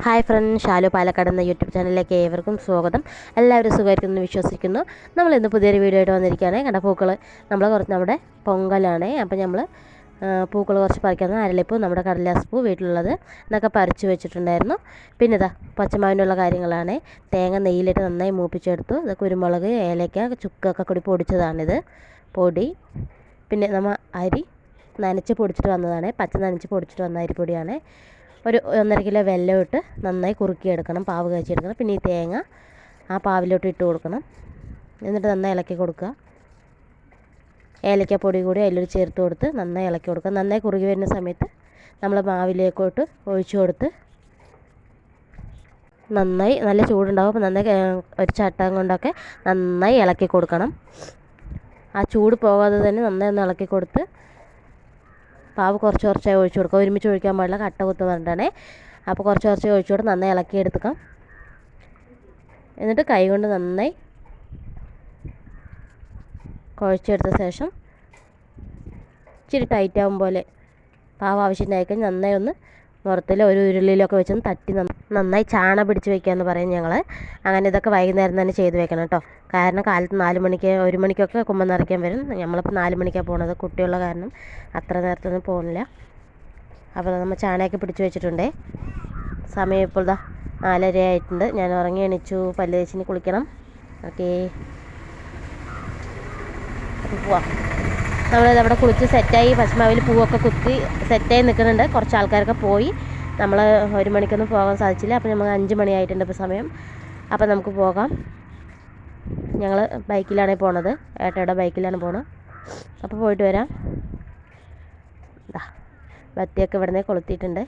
Hi front, Shalu Palakkad എന്ന YouTube ചാനലിലേക്ക് ഏവർക്കും സ്വാഗതം. എല്ലാവരും സുഖമായിരിക്കുന്നു വിശ്വസിക്കുന്നു. നമ്മൾ ഇന്ന് പുതിയൊരു വീഡിയോ ആയിട്ട് വന്നിരിക്കുകയാണ്. കണ്ട പൂക്കൾ നമ്മുടെ പൊങ്കലാണ്. അപ്പം നമ്മൾ പൂക്കൾ കുറച്ച് പറിക്കാൻ അരളിപ്പൂ, നമ്മുടെ കടലാസ്പൂ വീട്ടിലുള്ളത് എന്നൊക്കെ പറിച്ച് വെച്ചിട്ടുണ്ടായിരുന്നു. പിന്നെ ഇതാ പച്ചമാവിനുള്ള കാര്യങ്ങളാണ്. തേങ്ങ നെയ്യിലിട്ട് നന്നായി മൂപ്പിച്ചെടുത്തു. ഇത് കുരുമുളക്, ഏലക്ക, ചുക്കൊക്കെ കൂടി പൊടിച്ചതാണിത് പൊടി. പിന്നെ നമ്മൾ അരി നനച്ച് പൊടിച്ചിട്ട് വന്നതാണ്, പച്ച നനച്ച് പൊടിച്ചിട്ട് വന്ന അരിപ്പൊടിയാണ്. ഒരു 1.5 കിലോ വെല്ലം ഇട്ട് നന്നായി കുറുക്കിയെടുക്കണം, പാവ് കാച്ചിയെടുക്കണം. പിന്നെ ഈ തേങ്ങ ആ പാവിലോട്ട് ഇട്ട് കൊടുക്കണം. എന്നിട്ട് നന്നായി ഇളക്കി കൊടുക്കുക. ഏലക്കപ്പൊടി കൂടി അതിലൊരു ചേർത്ത് കൊടുത്ത് നന്നായി ഇളക്കി കൊടുക്കുക. നന്നായി കുറുകി വരുന്ന സമയത്ത് നമ്മൾ മാവിലേക്കോട്ട് ഒഴിച്ചു കൊടുത്ത് നന്നായി നല്ല ചൂടുണ്ടാവും. അപ്പോൾ നന്നായി ഒരു ചട്ടകം കൊണ്ടൊക്കെ നന്നായി ഇളക്കി കൊടുക്കണം. ആ ചൂട് പോകാതെ തന്നെ നന്നായി ഒന്ന് ഇളക്കി കൊടുത്ത് പാവ് കുറച്ച് കുറച്ചായി ഒഴിച്ചു കൊടുക്കുക. ഒരുമിച്ച് ഒഴിക്കാൻ പാടില്ല, കട്ട കുത്ത് പറഞ്ഞിട്ടാണ്. അപ്പോൾ കുറച്ച് കുറച്ചായി ഒഴിച്ചു കൊടുത്ത് നന്നായി ഇളക്കി എടുക്കാം. എന്നിട്ട് കൈ കൊണ്ട് നന്നായി കുഴച്ചെടുത്ത ശേഷം ഇച്ചിരി ടൈറ്റാവും പോലെ പാവ് ആവശ്യത്തിനായി കഴിഞ്ഞ് നന്നായി ഒന്ന് മുറത്തിൽ ഒരു ഉരുളിയിലൊക്കെ വെച്ചൊന്ന് തട്ടി നന്നായി ചാണ പിടിച്ച് വയ്ക്കാമെന്ന് പറയും ഞങ്ങൾ. അങ്ങനെ ഇതൊക്കെ വൈകുന്നേരം തന്നെ ചെയ്ത് വെക്കണം കേട്ടോ. കാരണം കാലത്ത് 4 മണിക്ക് 1 മണിക്കൊക്കെ കുമ്പം നിറയ്ക്കാൻ വരും. നമ്മളിപ്പോൾ 4 മണിക്കാണ് പോകുന്നത്. കുട്ടിയുള്ള കാരണം അത്ര നേരത്തൊന്നും പോകുന്നില്ല. അപ്പോൾ നമ്മൾ ചാണയൊക്കെ പിടിച്ച് വെച്ചിട്ടുണ്ട്. സമയം ഇപ്പോൾ 4:30 ആയിട്ടുണ്ട്. ഞാൻ ഉറങ്ങി എണീച്ചു. പല്ല് തേച്ചിന് കുളിക്കണം. ഓക്കേ, അപ്പോൾ പോവാം. നമ്മളിതവിടെ കുളിച്ച് സെറ്റായി പച്ചമാവിൽ പൂവൊക്കെ കുത്തി സെറ്റായി നിൽക്കുന്നുണ്ട്. കുറച്ച് ആൾക്കാരൊക്കെ പോയി. നമ്മൾ 1 മണിക്കൊന്നും പോകാൻ സാധിച്ചില്ല. അപ്പോൾ നമുക്ക് 5 മണിയായിട്ടുണ്ട് ഇപ്പോൾ സമയം. അപ്പോൾ നമുക്ക് പോകാം. ഞങ്ങൾ ബൈക്കിലാണ് പോണത്, ഏട്ടയുടെ ബൈക്കിലാണ് പോണത്. അപ്പോൾ പോയിട്ട് വരാം. ബത്തിയൊക്കെ ഇവിടുന്ന് കൊളുത്തിയിട്ടുണ്ട്.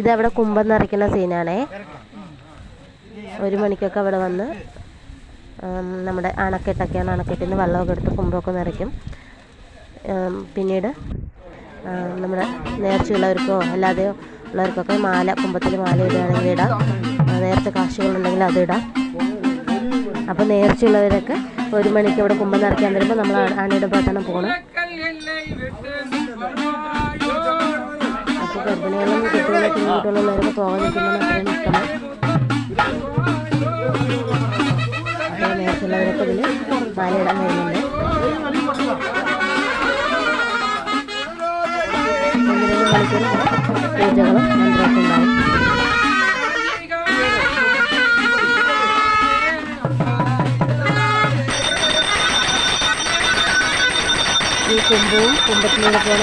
ഇതവിടെ കുമ്പം നിറയ്ക്കുന്ന സീനാണേ. 1 മണിക്കൊക്കെ അവിടെ വന്ന് നമ്മുടെ അണക്കെട്ടൊക്കെയാണ്, അണക്കെട്ടിൽ നിന്ന് വെള്ളമൊക്കെ എടുത്ത് കുമ്പമൊക്കെ നിറയ്ക്കും. പിന്നീട് നമ്മുടെ നേർച്ചയുള്ളവർക്കോ അല്ലാതെയോ ഉള്ളവർക്കൊക്കെ മാല, കുമ്പത്തിൽ മാല ഇടുകയാണെങ്കിൽ ഇടാം. നേരത്തെ കാശുകളുണ്ടെങ്കിൽ അതിടാം. അപ്പോൾ നേർച്ചയുള്ളവരൊക്കെ 1 മണിക്ക് ഇവിടെ കുമ്പം നിറയ്ക്കാൻ വരുമ്പോൾ നമ്മൾ ആനയുടെ ഭാഗത്താണ് പോകണം. അപ്പോൾ ഗർഭിണികളും കുട്ടികളൊക്കെ വീട്ടിലുള്ളവരൊക്കെ പോകാൻ നിൽക്കുന്നതാണ് അത്രയും ഇഷ്ടമാണ്. നേർച്ചയുള്ളവരൊക്കെ ഇതിൽ മാലയിടാൻ വരുന്നുണ്ട്. 1-2 മണിക്കൂർ പൂജകളും മന്ത്രമൊക്കെ ഉണ്ടാവും. ഈ കുമ്പത്തിലൂടെ പോണ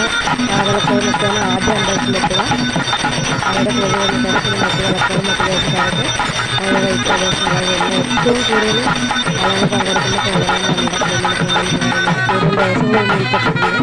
ആളുകളൊക്കെയാണ് ആദ്യം അമ്പലത്തിലെത്തുക. അവിടെ പോയി വന്നിട്ട് മറ്റു വിളക്കുകളും മറ്റു ദിവസക്കാർക്ക് അവിടെ വൈദ്യുതി ഏറ്റവും കൂടുതൽ ആളുകൾ പങ്കെടുക്കുന്ന പ്രോഗ്രാമാണ് കൂടുതൽ ദിവസങ്ങൾ ഉന്നയിക്കപ്പെടുന്നത്.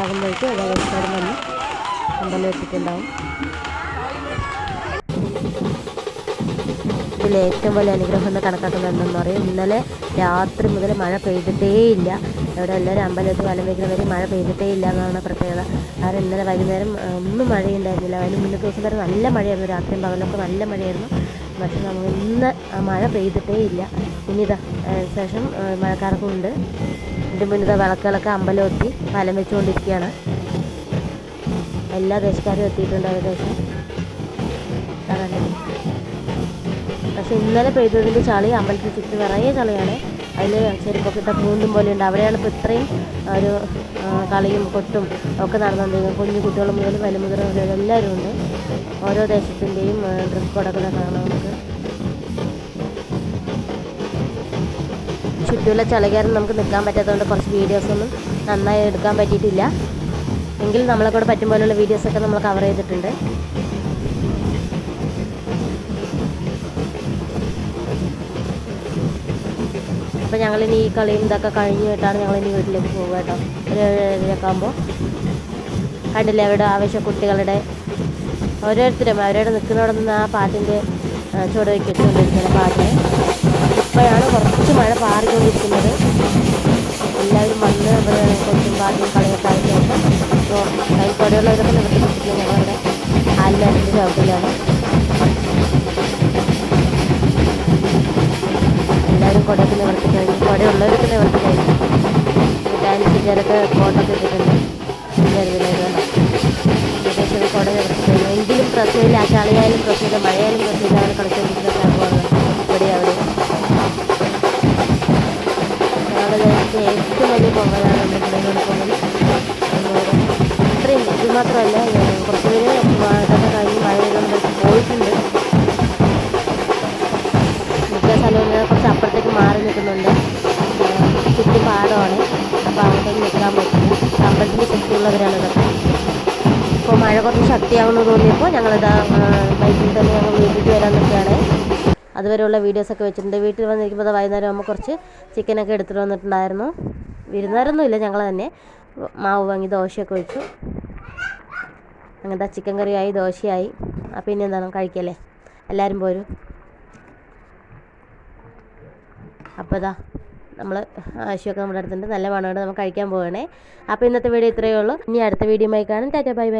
ആകുമ്പോഴേക്കും വ്യവസ്ഥകളും വന്ന് അമ്പലം എത്തിയിട്ടുണ്ടാവും. ഇതിൽ ഏറ്റവും വലിയ അനുഗ്രഹം എന്ന് കണക്കാക്കുന്നത് എന്തെന്ന് പറയും, ഇന്നലെ രാത്രി മുതൽ മഴ പെയ്തിട്ടേയില്ല. ഇവിടെ എല്ലാവരും അമ്പലത്തിൽ വലം വയ്ക്കുന്നവരെ മഴ പെയ്തിട്ടേയില്ല എന്നാണ് പ്രത്യേകത. കാരണം ഇന്നലെ വൈകുന്നേരം ഒന്നും മഴയുണ്ടായിരുന്നില്ല. അതിന് മുന്നത്തെ ദിവസം വരെ നല്ല മഴയായിരുന്നു, രാത്രിയും പകലൊക്കെ നല്ല മഴയായിരുന്നു. പക്ഷെ നമുക്ക് ഇന്ന് ആ മഴ പെയ്തിട്ടേയില്ല. ഇനിയിതാ ശേഷം മഴക്കാരൊക്കെ ഉണ്ട്. ഇതിൻ്റെ മുന്നിൽ വിളക്കുകളൊക്കെ അമ്പലം എത്തി വലം വെച്ചുകൊണ്ടിരിക്കുകയാണ്. എല്ലാ ദേശക്കാരും എത്തിയിട്ടുണ്ട് ഏകദേശം. പക്ഷെ ഇന്നലെ പെയ്തതിൻ്റെ ചളി അമ്പലത്തിൽ ചുറ്റും നിറയെ ചളിയാണ്. അതിൽ ചെരുപ്പൊക്കെ ഇട്ട പൂണ്ടും പോലെ ഉണ്ട്. അവിടെയാണ് ഇപ്പോൾ ഇത്രയും ഒരു കളിയും കൊട്ടും ഒക്കെ നടന്നുകൊണ്ടിരിക്കുന്നത്. കുഞ്ഞു കുട്ടികൾ മുതൽ വലിയ മുതൽ എല്ലാവരും ഉണ്ട്. ഓരോ ദേശത്തിൻ്റെയും ഡ്രസ് കോഡൊക്കെ കാണാം നമുക്ക്. ചുറ്റുമുള്ള ചളികാരം നമുക്ക് നിൽക്കാൻ പറ്റാത്തതുകൊണ്ട് കുറച്ച് വീഡിയോസൊന്നും നന്നായി എടുക്കാൻ പറ്റിയിട്ടില്ല. എങ്കിലും നമ്മളെ കൂടെ പറ്റും പോലെയുള്ള വീഡിയോസൊക്കെ നമ്മൾ കവർ ചെയ്തിട്ടുണ്ട്. അപ്പോൾ ഞങ്ങളിനി ഈ കളിയും ഇതൊക്കെ കഴിഞ്ഞിട്ടാണ് ഞങ്ങളിനി വീട്ടിലേക്ക് പോകുക കേട്ടോ. ഒരു 7:30 ആകുമ്പോൾ കണ്ടില്ലേ അവിടെ ആവേശം കുട്ടികളുടെ ഓരോരുത്തരും അവരവിടെ നിൽക്കുന്നവിടെ നിന്ന് ആ പാട്ടിൻ്റെ ചുവട് വെച്ചുകൊണ്ടിരിക്കുന്ന പാട്ടിന്. ഇപ്പോഴാണ് കുറച്ച് മഴ പാറിക്കൊണ്ടിരിക്കുന്നത്. വന്ന് ഇവിടെ കൊച്ചും പാട്ടും കളിയൊക്കെ ആയ ശേഷം കൈ കൊടയുള്ളവരൊക്കെ നിവർത്തിപ്പിച്ചിട്ട് ഞങ്ങളുടെ ആൽമേരത്തിൻ്റെ ചവിട്ടിലാണ്. എല്ലാവരും കുടയൊക്കെ നിവർത്തി കഴിഞ്ഞു, കുടയുള്ളവരൊക്കെ നിവർത്തി കഴിഞ്ഞു. ഡാൻസ് ചിലർക്ക് കോട്ടൊക്കെ ഇട്ടിട്ടുണ്ട്. ഏകദേശം കുട നിവർത്തി കഴിഞ്ഞു. എങ്കിലും പ്രശ്നമില്ല, ചളിയായാലും പ്രശ്നമില്ല, മഴയായാലും പ്രശ്നമില്ല. അവർ കളിച്ചുകൊണ്ടിരിക്കുന്ന സംഭവമാണ് ഇവിടെ അവിടെ. ഞങ്ങളുടെ ദേശത്തെ ഏറ്റവും വലിയ പൊങ്കലാണ് നമ്മുടെ പിള്ളേരുടെ പൊങ്കൽ. ഇത്രയും ഇത് മാത്രമല്ല, കുറച്ച് പേര് ഇതൊക്കെ കഴിഞ്ഞ് മഴ പെയ്തുകൊണ്ട് പോയിട്ടുണ്ട്. മിക്ക സ്ഥലവും കുറച്ച് അപ്പുറത്തേക്ക് മാറി നിൽക്കുന്നുണ്ട്. ചുറ്റും പാടമാണ്, അപ്പോൾ അങ്ങോട്ടേക്ക് നിൽക്കാൻ പറ്റില്ല. അമ്പലത്തിന് ശക്തിയുള്ളവരാണ് ഇതൊക്കെ. ഇപ്പോൾ മഴ കുറച്ച് ശക്തിയാകുമെന്ന് തോന്നിയപ്പോൾ ഞങ്ങളിതാ ബൈക്കിൽ തന്നെ ഞങ്ങൾ വീട്ടിൽ വരാൻ നിൽക്കുകയാണ്. അതുവരെയുള്ള വീഡിയോസൊക്കെ വെച്ചിട്ടുണ്ട്. വീട്ടിൽ വന്നിരിക്കുമ്പോൾ വൈകുന്നേരം ആകുമ്പോൾ കുറച്ച് ചിക്കനൊക്കെ എടുത്തിട്ട് വന്നിട്ടുണ്ടായിരുന്നു. വിരുന്നുകാരൊന്നുമില്ല, ഞങ്ങൾ തന്നെ മാവ് വാങ്ങി ദോശയൊക്കെ വെച്ചു. അങ്ങനത്തെ ചിക്കൻ കറിയായി, ദോശയായി. അപ്പോൾ ഇനി എന്താണ് കഴിക്കല്ലേ, എല്ലാവരും പോരും. അപ്പോൾ ഇതാ നമ്മൾ ആവശ്യമൊക്കെ നമ്മുടെ അടുത്തുണ്ട്, നല്ല മണമുണ്ട്. നമുക്ക് കഴിക്കാൻ പോവുകയാണേ. അപ്പോൾ ഇന്നത്തെ വീഡിയോ ഇത്രയേ ഉള്ളൂ. ഇനി അടുത്ത വീഡിയോയുമായി കാണും. Tata bye bye.